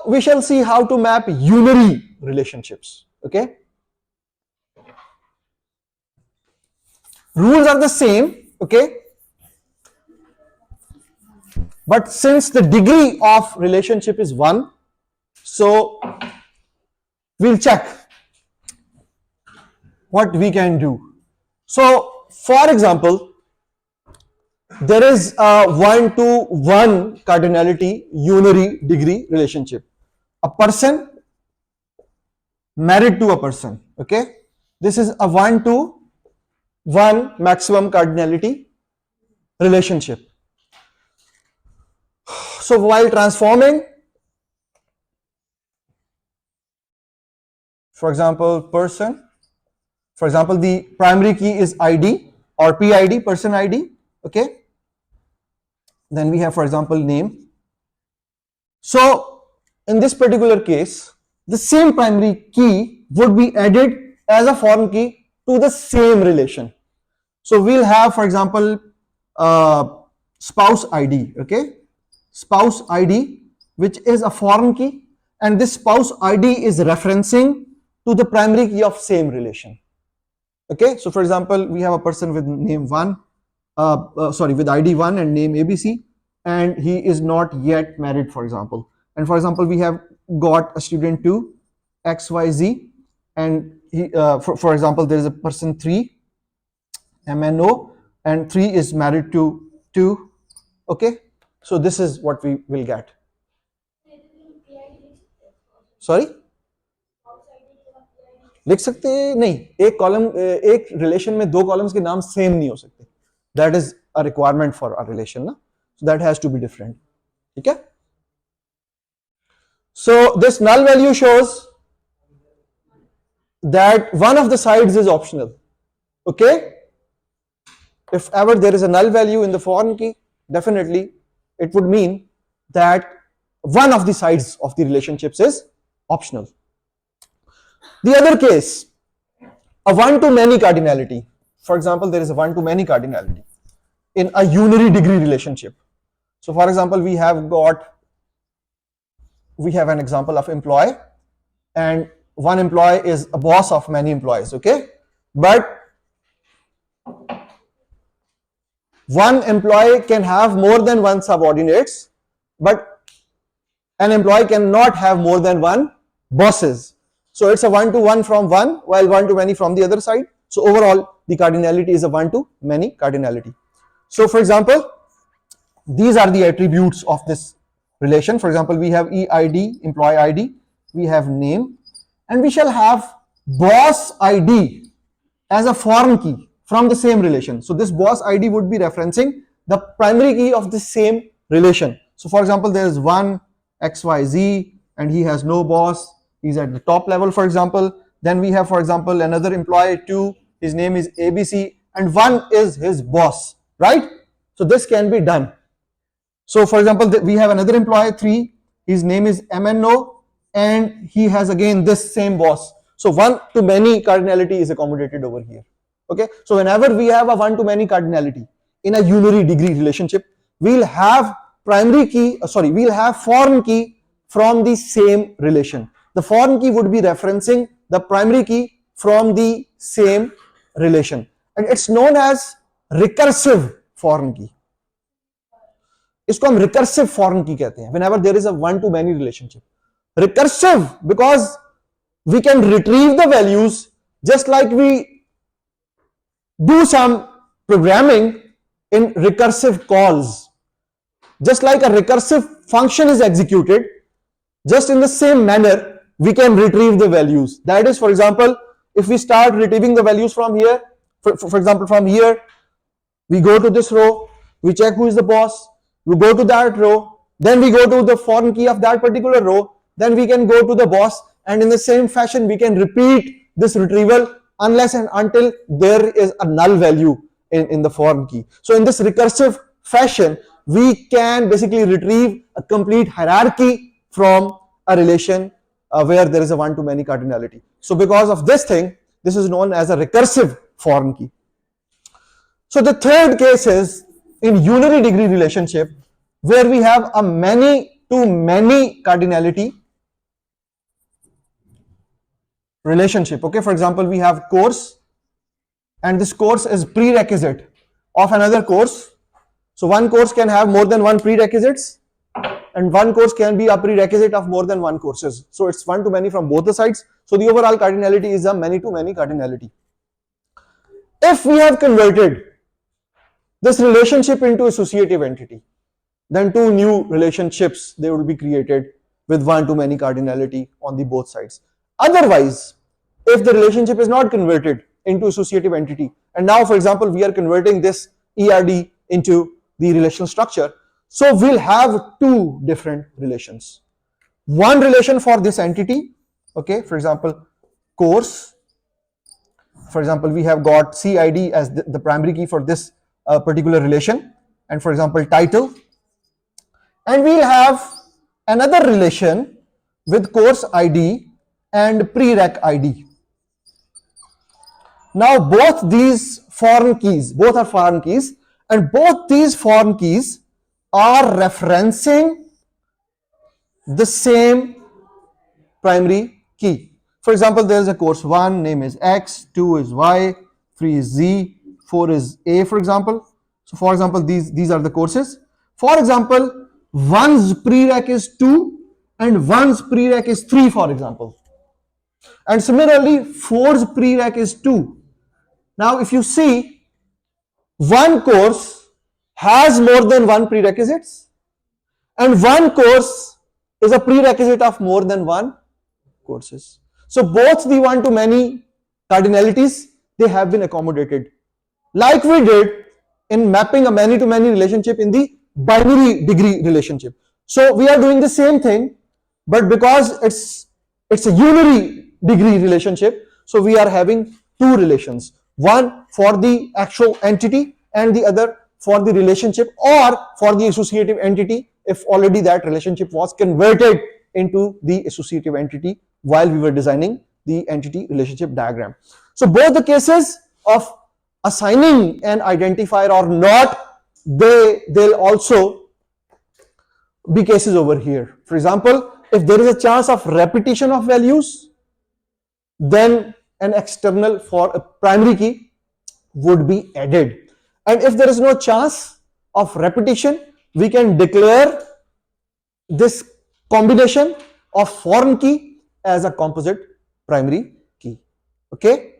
we shall see how to map unary relationships. Okay, rules are the same. Okay, but since the degree of relationship is 1, so we'll check what we can do. So for example, there is a 1-to-1 cardinality unary degree relationship. A person married to a person. Okay, this is a 1-to-1 maximum cardinality relationship. So while transforming, for example, person, for example, the primary key is ID or PID, person ID. Okay, then we have, for example, name. So in this particular case, the same primary key would be added as a foreign key to the same relation. So we'll have, for example, spouse ID. Okay, spouse ID, which is a foreign key, and this spouse ID is referencing to the primary key of same relation. Okay, so for example, we have a person with name 1, with ID 1 and name ABC, and he is not yet married, for example. And for example, we have got a student 2, XYZ, and he, for example, there is a person 3, MNO, and 3 is married to 2. Okay, so this is what we will get. Sorry, लिख सकते नहीं, एक column, एक relation में 2 columns के नाम same नहीं हो सकते. That is a requirement for a relation ना, so that has to be different. ठीक है, so this null value shows that one of the sides is optional. Okay, if ever there is a null value in the foreign key, definitely it would mean that one of the sides of the relationships is optional. The other case, a one-to-many cardinality. For example, there is a one-to-many cardinality in a unary degree relationship. So for example, we have an example of employee, and one employee is a boss of many employees. Okay, but one employee can have more than one subordinates, but an employee cannot have more than one bosses. So it's a 1-to-1 from one, while 1-to-many from the other side. So overall, the cardinality is a 1-to-many cardinality. So for example, these are the attributes of this relation. For example, we have EID, employee ID, we have name, and we shall have boss ID as a foreign key from the same relation. So this boss ID would be referencing the primary key of the same relation. So for example, there is one XYZ and he has no boss. He's at the top level, for example. Then we have, for example, another employee 2, his name is ABC, and 1 is his boss, right? So this can be done. So for example, we have another employee 3, his name is MNO, and he has again this same boss. So one-to-many cardinality is accommodated over here. Okay, so whenever we have a one-to-many cardinality in a unary degree relationship, we'll have we'll have foreign key from the same relation. The foreign key would be referencing the primary key from the same relation, and it's known as recursive foreign key. इसको हम recursive foreign key कहते हैं whenever there is a one-to-many relationship. Recursive because we can retrieve the values just like we do some programming in recursive calls. Just like a recursive function is executed, just in the same manner we can retrieve the values. That is, for example, if we start retrieving the values from here, for example, from here we go to this row, we check who is the boss, we go to that row, then we go to the foreign key of that particular row, then we can go to the boss, and in the same fashion we can repeat this retrieval unless and until there is a null value in the foreign key. So in this recursive fashion, we can basically retrieve a complete hierarchy from a relation where there is a one-to-many cardinality. So because of this thing, this is known as a recursive foreign key. So the third case is in unary degree relationship, where we have a many-to-many cardinality relationship. Okay, for example, we have course, and this course is prerequisite of another course. So one course can have more than one prerequisites, and one course can be a prerequisite of more than one courses. So it's one to many from both the sides. So the overall cardinality is a many to many cardinality. If we have converted this relationship into associative entity, then two new relationships, they will be created with one to many cardinality on the both sides. Otherwise, if the relationship is not converted into associative entity, and now for example we are converting this ERD into the relational structure, so we'll have two different relations. One relation for this entity, okay, for example course, for example we have got CID as the primary key for this particular relation, and for example title, and we'll have another relation with course ID and prereq ID. Now both these foreign keys, both are foreign keys, and both these foreign keys are referencing the same primary key. For example, there is a course 1, name is X, 2 is Y, 3 is Z, 4 is A, for example. So for example, these are the courses. For example, one's prereq is 2 and one's prereq is 3, for example. And similarly, 4's prereq is 2. Now, if you see, one course has more than one prerequisites, and one course is a prerequisite of more than one courses. So both the one to many cardinalities, they have been accommodated, like we did in mapping a many to many relationship in the binary degree relationship. So we are doing the same thing, but because it's a unary degree relationship, so we are having two relations, one for the actual entity and the other for the relationship or for the associative entity if already that relationship was converted into the associative entity while we were designing the entity relationship diagram. So both the cases of assigning an identifier or not, they'll also be cases over here. For example, if there is a chance of repetition of values, then an external for a primary key would be added. And if there is no chance of repetition, we can declare this combination of foreign key as a composite primary key. Okay.